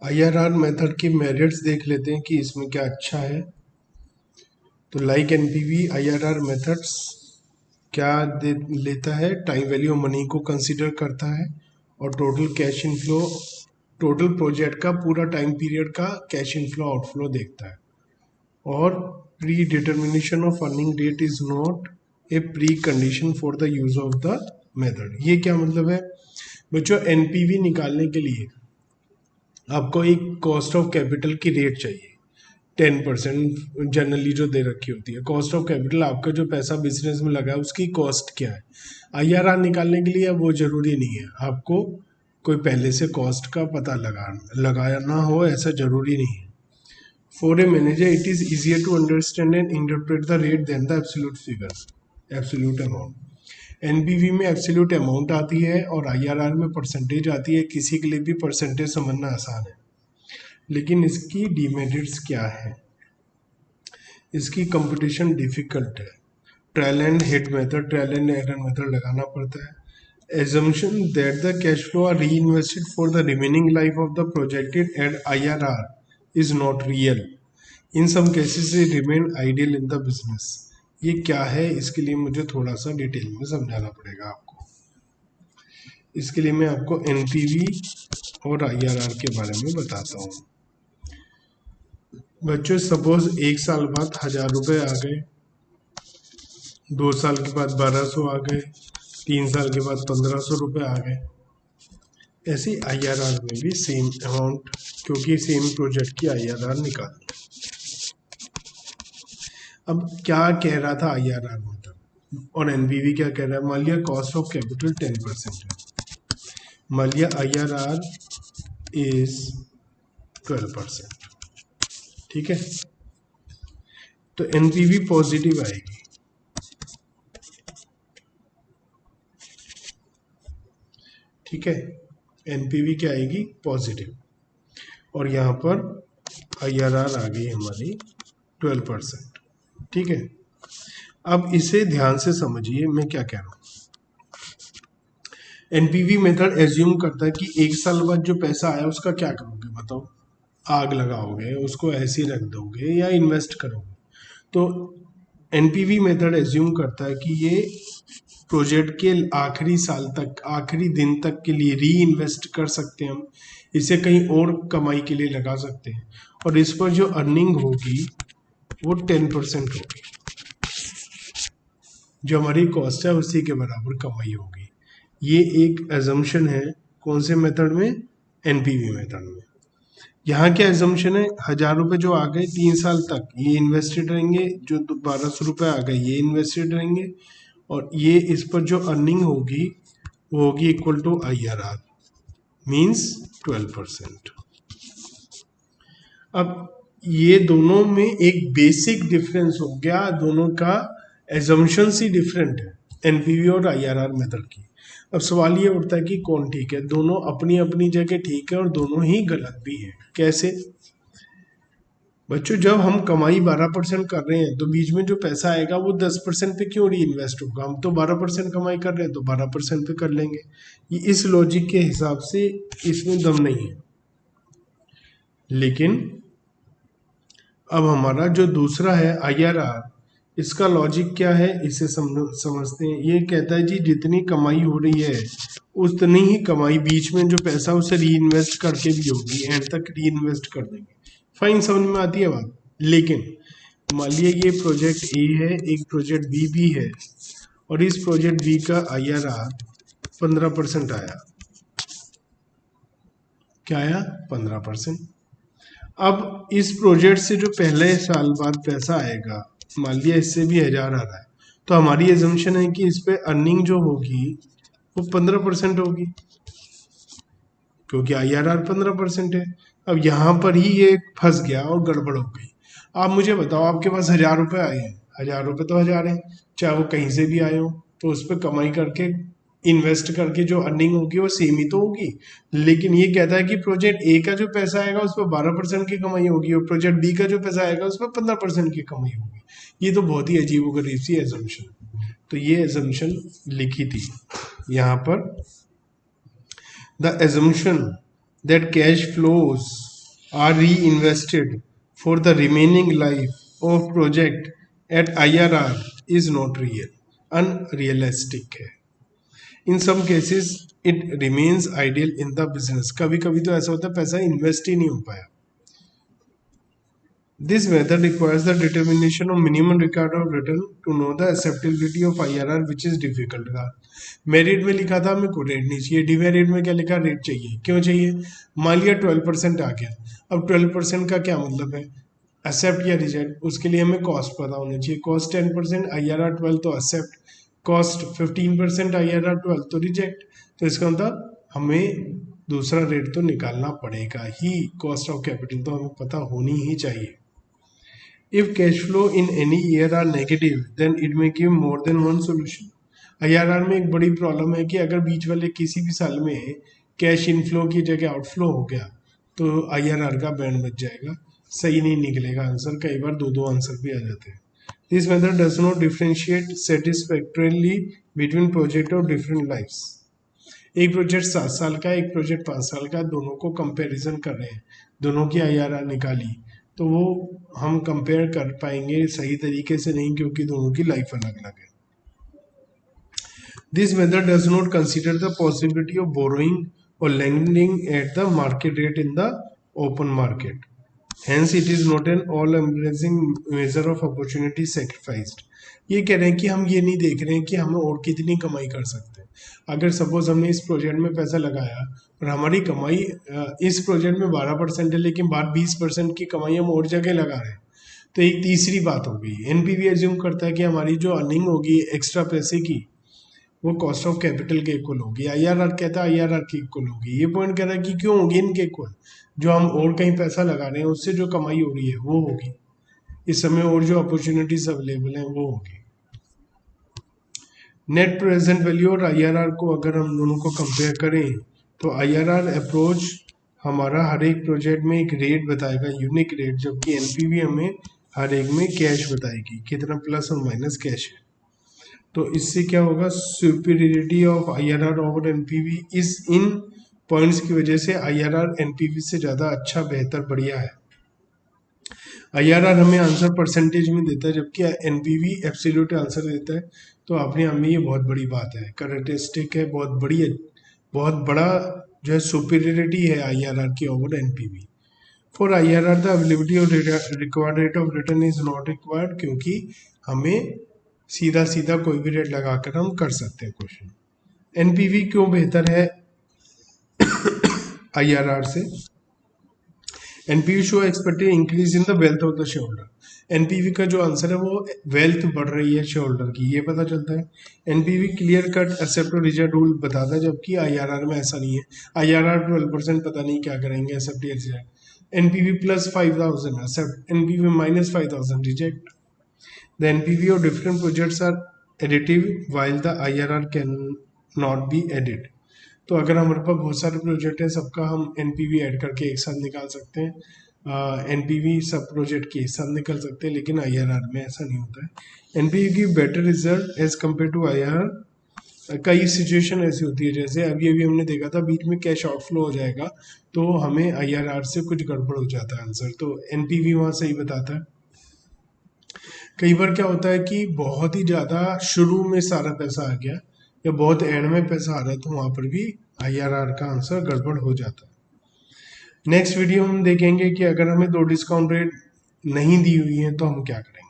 IRR method के merits देख लेते हैं कि इसमें क्या अच्छा है। तो लाइक NPV IRR मेथड्स क्या लेता है, टाइम वैल्यू ऑफ मनी को कंसीडर करता है और total cash inflow, total project का पूरा टाइम पीरियड का कैश इनफ्लो आउटफ्लो देखता है। और predetermination of earning date is not a precondition for the use of the method. ये क्या मतलब है बच्चों? NPV निकालने के लिए आपको एक कॉस्ट ऑफ कैपिटल की रेट चाहिए 10% जनरली जो दे रखी होती है। कॉस्ट ऑफ कैपिटल, आपका जो पैसा बिजनेस में लगा है उसकी कॉस्ट क्या है। IRR निकालने के लिए अब वो जरूरी नहीं है आपको कोई पहले से कॉस्ट का पता लगाना हो, ऐसा जरूरी नहीं है। For a manager it is easier to understand and interpret the rate then the absolute figure, absolute amount. NPV में एब्सोल्यूट अमाउंट आती है और IRR में परसेंटेज आती है। किसी के लिए भी परसेंटेज समझना आसान है, लेकिन इसकी डिमेरिट्स क्या है? इसकी कंपटीशन डिफिकल्ट है। Trial and hit method, trial and error method लगाना पड़ता है। Assumption that the cash flow are reinvested for the remaining life of the projected at IRR is not real. In some cases it remain ideal in the business. ये क्या है, इसके लिए मुझे थोड़ा सा डिटेल में समझाना पड़ेगा आपको। इसके लिए मैं आपको NPV और IRR के बारे में बताता हूँ। बच्चों सपोज 1 साल बाद 1000 रुपये आ गए, 2 साल के बाद 1200 आ गए, 3 साल के बाद 1500 रुपये आ गए। ऐसे IRR में भी सेम अमाउंट, क्योंकि सेम प्रोजेक्ट की IRR निकालनी। अब क्या कह रहा था IRR मतलब, और NPV क्या कह रहा है? मान लिया कॉस्ट ऑफ कैपिटल 10% है, मान लिया IRR इज 12%, ठीक है। तो NPV पॉजिटिव आएगी, ठीक है। NPV क्या आएगी? पॉजिटिव। और यहाँ पर IRR आ गई हमारी 12%, ठीक है। अब इसे ध्यान से समझिए मैं क्या कह रहा हूँ। NPV मेथड एज्यूम करता है कि 1 साल बाद जो पैसा आया उसका क्या करोगे बताओ? आग लगाओगे, उसको ऐसे ही रख दोगे, या इन्वेस्ट करोगे? तो NPV मेथड एज्यूम करता है कि ये प्रोजेक्ट के आखिरी साल तक, आखिरी दिन तक के लिए री इन्वेस्ट कर सकते हैं हम, इसे कहीं और कमाई के लिए लगा सकते हैं, और इस पर जो अर्निंग होगी वो 10% होगी। जो हमारी कॉस्ट है उसी के बराबर कमाई होगी। ये एक एजम्पशन है। कौन से मेथड में? NPV मेथड में। यहाँ क्या एजम्पशन है? 1000 रुपये जो आ गए 3 साल तक ये इन्वेस्टेड रहेंगे, जो 1200 रुपये आ गए ये इन्वेस्टेड रहेंगे, और ये इस पर जो अर्निंग होगी वो होगी इक्वल टू IRR मीन्स 12%। अब ये दोनों में एक बेसिक डिफरेंस हो गया, दोनों का एजम्पशंस ही डिफरेंट है NPV और IRR मेथड की। अब सवाल ये उठता है कि कौन ठीक है? दोनों अपनी अपनी जगह ठीक है और दोनों ही गलत भी है। कैसे बच्चों? जब हम कमाई 12% कर रहे हैं तो बीच में जो पैसा आएगा वो 10% पे क्यों री इन्वेस्ट होगा? हम तो 12% कमाई कर रहे हैं तो 12% पे कर लेंगे। ये इस लॉजिक के हिसाब से इसमें दम नहीं है। लेकिन अब हमारा जो दूसरा है IRR, इसका लॉजिक क्या है इसे समझते हैं। ये कहता है जी जितनी कमाई हो रही है उतनी ही कमाई बीच में जो पैसा उसे री इन्वेस्ट करके भी होगी, एंड तक री इन्वेस्ट कर देंगे। फाइन, समझ में आती है बात। लेकिन मान लिया ये प्रोजेक्ट A है, एक प्रोजेक्ट B भी है, और इस प्रोजेक्ट B का IRR 15% आया। क्या आया? 15%। अब इस प्रोजेक्ट से जो पहले साल बाद पैसा आएगा, मान लिया इससे भी 1000 आ रहा है, तो हमारी एजम्पशन है कि इस पे अर्निंग जो होगी वो 15% होगी, क्योंकि IRR 15% है। अब यहाँ पर ही ये फंस गया और गड़बड़ हो गई। आप मुझे बताओ, आपके पास 1000 रुपये आए हैं, 1000 रुपये तो 1000 है, चाहे वो कहीं से भी आए हो, तो उस पर कमाई करके इन्वेस्ट करके जो अर्निंग होगी वो सेम ही तो होगी। लेकिन ये कहता है कि प्रोजेक्ट A का जो पैसा आएगा उस पर 12% की कमाई होगी, और प्रोजेक्ट B का जो पैसा आएगा उस पर 15% की कमाई होगी। ये तो बहुत ही अजीबोगरीब सी एजम्पशन। तो ये एजम्पशन लिखी थी यहाँ पर। The assumption that cash flows are reinvested for the remaining life of project at IRR is not real, unrealistic है। In some cases it remains ideal in the business. कभी कभी तो ऐसा होता है पैसा इन्वेस्ट ही नहीं हो पाया। This method requires the determination of minimum record of return to know the acceptability of IRR, which is difficult था। मेरिट में लिखा था हमें को रेट नहीं चाहिए, डिमेरिट में क्या लिखा, रेट चाहिए। क्यों चाहिए? मान लिया 12% आ गया, अब 12% का क्या मतलब है, एक्सेप्ट या रिजेक्ट। उसके लिए हमें कॉस्ट पता होना चाहिए। कॉस्ट 10%, IRR 12 तो एक्सेप्ट, कॉस्ट 15%, IRR 12 तो रिजेक्ट। तो इसका मतलब हमें दूसरा रेट तो निकालना पड़ेगा ही। कॉस्ट ऑफ कैपिटल तो हमें पता होनी ही चाहिए। If cash flow in any year are negative, then it may give more than one solution. IRR में एक बड़ी प्रॉब्लम है कि अगर बीच वाले किसी भी साल में कैश इनफ्लो की जगह आउटफ्लो हो गया तो IRR का बैंड बच जाएगा, सही नहीं निकलेगा आंसर। कई बार दो दो आंसर भी आ जाते हैं। This method does not differentiate satisfactorily between project of different lifes. एक प्रोजेक्ट 7 साल का, एक प्रोजेक्ट 5 साल का, दोनों को कंपैरिजन कर रहे हैं, दोनों की IRR निकाली, तो वो हम कंपेयर कर पाएंगे सही तरीके से नहीं, क्योंकि दोनों की लाइफ अलग अलग है। This method does not consider the possibility of borrowing और lending at the market rate in the open market, hence it is not an all embracing measure of opportunity sacrificed. ये कह रहे हैं कि हम ये नहीं देख रहे हैं कि हम और कितनी कमाई कर सकते हैं। अगर सपोज हमने इस प्रोजेक्ट में पैसा लगाया और हमारी कमाई इस प्रोजेक्ट में 12% है, लेकिन बाद 20% की कमाई हम और जगह लगा रहे हैं, तो एक तीसरी बात हो गई। एनपीवी एज्यूम करता है कि हमारी जो अर्निंग होगी एक्स्ट्रा पैसे की वो कॉस्ट ऑफ कैपिटल के इक्वल होगी। IRR कहता है IRR की इक्वल होगी। ये पॉइंट कह रहा है कि क्यों होगी इनके इक्वल, जो हम और कहीं पैसा लगा रहे हैं उससे जो कमाई हो रही है वो होगी इस समय, और जो अपॉर्चुनिटीज अवेलेबल हैं वो होगी। नेट प्रेजेंट वैल्यू और IRR को अगर हम दोनों को कंपेयर करें तो IRR अप्रोच हमारा हर एक प्रोजेक्ट में एक रेट बताएगा, यूनिक रेट, जबकि एनपीवी हमें हर एक में कैश बताएगी, कितना प्लस और माइनस कैश है। तो इससे क्या होगा, superiority of IRR over NPV इस इन पॉइंट्स की वजह से IRR एनपीवी से ज़्यादा अच्छा, बेहतर, बढ़िया है। IRR हमें आंसर परसेंटेज में देता है, जबकि एनपीवी एब्सोल्यूट आंसर देता है। तो अपने आप में ये बहुत बड़ी बात है, करेक्टरिस्टिक है, बहुत बड़ी है, बहुत बड़ा जो है सुपीरियरिटी है IRR की over NPV. For IRR the availability of required rate of return is not required, क्योंकि हमें सीधा सीधा कोई भी रेट लगाकर हम कर सकते हैं क्वेश्चन। एनपीवी क्यों बेहतर है IRR से? NPV show expected increase in the wealth of the share holder. NPV का जो आंसर है वो वेल्थ बढ़ रही है शेयर होल्डर की, ये पता चलता है। एनपीवी क्लियर कट एक्सेप्ट और रिजेक्ट रूल बताता है, जबकि IRR में ऐसा नहीं है। IRR 12% पता नहीं क्या करेंगे, एक्सेप्ट या reject. NPV plus 5000 accept, NPV minus 5000 reject. The NPV of different projects are additive while the IRR can not be added. तो अगर हमारे पास बहुत सारे प्रोजेक्ट है, सबका हम एनपीवी ऐड करके एक साथ निकाल सकते हैं। एनपीवी सब प्रोजेक्ट के एक साथ निकल सकते हैं, लेकिन IRR में ऐसा नहीं होता है। एनपीवी की better result as compare to IRR। कई सिचुएशन ऐसी होती है, जैसे अभी अभी हमने देखा था बीच में कैश आउटफ्लो हो जाएगा तो हमें IRR से कुछ गड़बड़ हो जाता है आंसर, तो एनपीवी वहाँ सही बताता है। कई बार क्या होता है कि बहुत ही ज़्यादा शुरू में सारा पैसा आ गया या बहुत एंड में पैसा आ रहा है, तो वहाँ पर भी IRR का आंसर गड़बड़ हो जाता है। नेक्स्ट वीडियो हम देखेंगे कि अगर हमें 2 डिस्काउंट रेट नहीं दी हुई है तो हम क्या करेंगे।